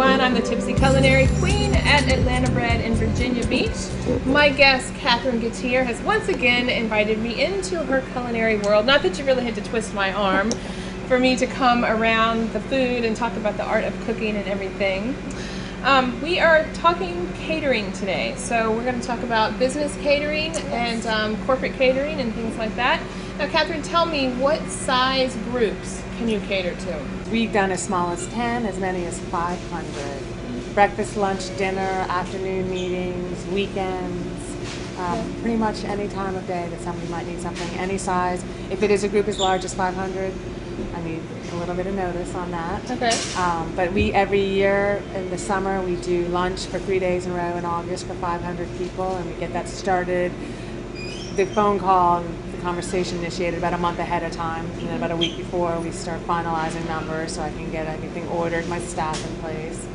everyone. I'm the Tipsy Culinary Queen at Atlanta Bread in Virginia Beach. My guest, Catherine Gatier, has once again invited me into her culinary world. Not that you really had to twist my arm for me to come around the food and talk about the art of cooking and everything. We are talking catering today, so we're going to talk about business catering and corporate catering and things like that. Now, Catherine, tell me, what size groups can you cater to? We've done as small as 10, as many as 500. Breakfast, lunch, dinner, afternoon meetings, weekends, pretty much any time of day that somebody might need something, any size. If it is a group as large as 500, I need a little bit of notice on that. Okay. But every year in the summer, we do lunch for 3 days in a row in August for 500 people, and we get that started. The phone call and the conversation initiated about a month ahead of time, and then about a week before we start finalizing numbers so I can get everything ordered, my staff in place.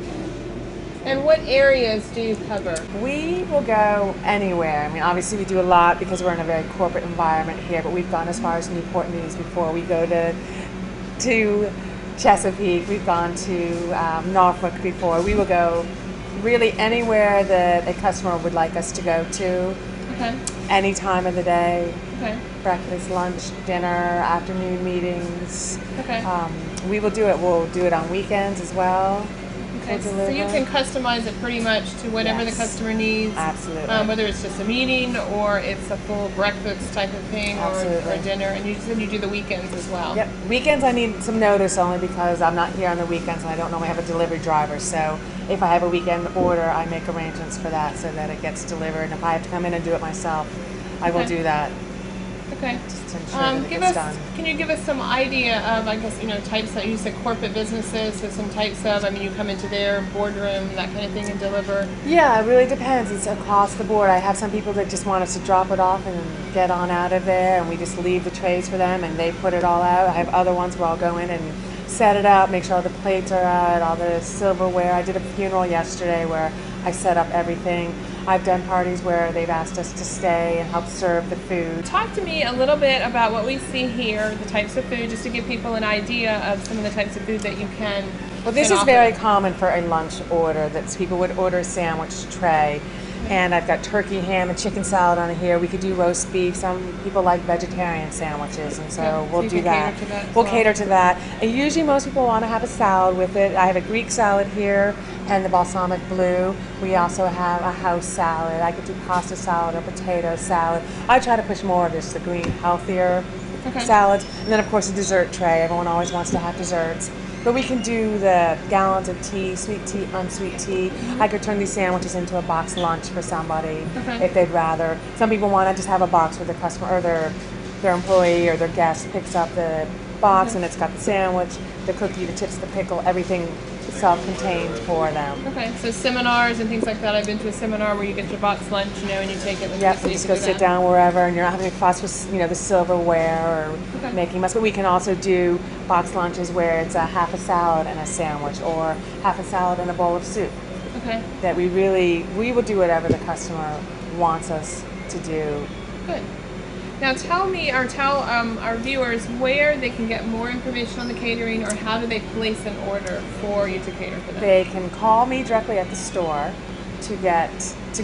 And what areas do you cover? We will go anywhere. I mean, obviously we do a lot because we're in a very corporate environment here, but we've gone as far as Newport News before. We go to Chesapeake, we've gone to Norfolk before. We will go really anywhere that a customer would like us to go to. Okay. Any time of the day. Okay. Breakfast, lunch, dinner, afternoon meetings. Okay. We will do it. We'll do it on weekends as well. Okay, so you can customize it pretty much to whatever the customer needs. Absolutely. Whether it's just a meeting or it's a full breakfast type of thing or dinner. And you said you do the weekends as well. Yep. Weekends I need some notice only because I'm not here on the weekends and I don't normally have a delivery driver. So if I have a weekend order, I make arrangements for that so that it gets delivered. And if I have to come in and do it myself, I will do that. Okay. Just to ensure that it gets done. Can you give us some idea of, I guess, types that you said corporate businesses, so some types of, you come into their boardroom, that kind of thing, and deliver? Yeah, it really depends. It's across the board. I have some people that just want us to drop it off and get on out of there, and we just leave the trays for them and they put it all out. I have other ones where I'll go in and set it up, make sure all the plates are out, all the silverware. I did a funeral yesterday where I set up everything. I've done parties where they've asked us to stay and help serve the food. Talk to me a little bit about what we see here, the types of food, just to give people an idea of some of the types of food that you can. Well, this is very common for a lunch order, that people would order a sandwich tray. And I've got turkey, ham, and chicken salad on here. We could do roast beef. Some people like vegetarian sandwiches, and so we'll do that. We'll cater to that. And usually most people want to have a salad with it. I have a Greek salad here and the balsamic blue. We also have a house salad. I could do pasta salad or potato salad. I try to push more of this, the green, healthier salads. And then, of course, a dessert tray. Everyone always wants to have desserts. But we can do the gallons of tea, sweet tea, unsweet tea. I could turn these sandwiches into a box lunch for somebody if they'd rather. Some people want to just have a box where the customer or their employee or their guest picks up the box and it's got the sandwich, the cookie, the chips, the pickle, everything self-contained for them. Okay, so seminars and things like that. I've been to a seminar where you get your box lunch, and you take it with you. Yep, you just go sit down wherever, and you're not having to fuss with, the silverware or making mess. But we can also do box lunches where it's a half a salad and a sandwich, or half a salad and a bowl of soup. Okay. That we will do whatever the customer wants us to do. Good. Now tell our viewers where they can get more information on the catering, or how do they place an order for you to cater for them? They can call me directly at the store to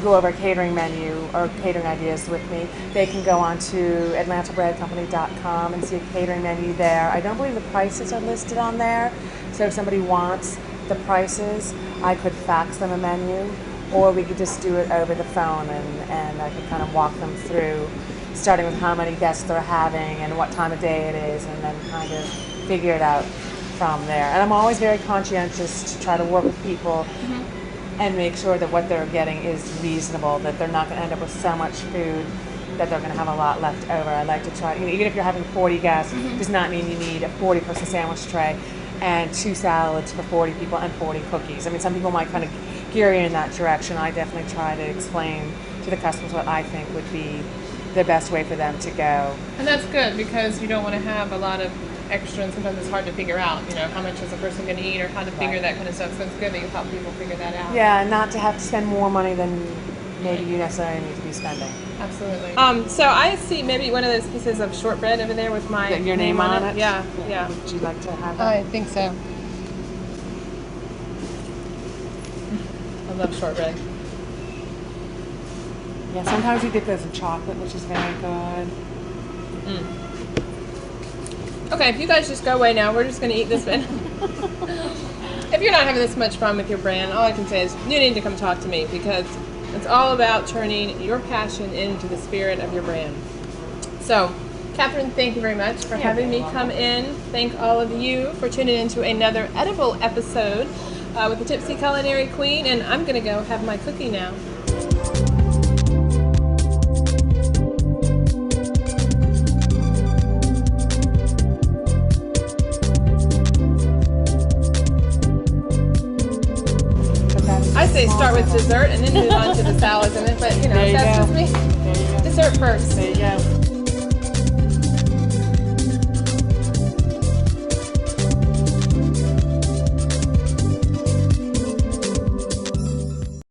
go over a catering menu or catering ideas with me. They can go on to atlantabreadcompany.com and see a catering menu there. I don't believe the prices are listed on there, so if somebody wants the prices, I could fax them a menu, or we could just do it over the phone and I could kind of walk them through, starting with how many guests they're having and what time of day it is, and then kind of figure it out from there. And I'm always very conscientious to try to work with people and make sure that what they're getting is reasonable, that they're not going to end up with so much food that they're going to have a lot left over. I like to try, even if you're having 40 guests, does not mean you need a 40-person sandwich tray and 2 salads for 40 people and 40 cookies. I mean, some people might kind of gear you in that direction. I definitely try to explain to the customers what I think would be the best way for them to go. And that's good, because you don't want to have a lot of extra, and sometimes it's hard to figure out, how much is a person going to eat or how to figure that kind of stuff. So it's good that you help people figure that out. Yeah, and not to have to spend more money than maybe you necessarily need to be spending. Absolutely. So I see maybe one of those pieces of shortbread over there with my your name on it? Yeah, yeah. Would you like to have that? I think so. love shortbread. Yeah, sometimes we dip those in chocolate, which is very good. Okay, if you guys just go away now, we're just going to eat this one. If you're not having this much fun with your brand, all I can say is you need to come talk to me, because it's all about turning your passion into the spirit of your brand. So, Catherine, thank you very much for having me come in. Thank all of you for tuning into another edible episode with the Tipsy Culinary Queen, and I'm going to go have my cookie now. I say start with dessert and then move on to the salads, and then, but you know, that's just me. Dessert first. There you go.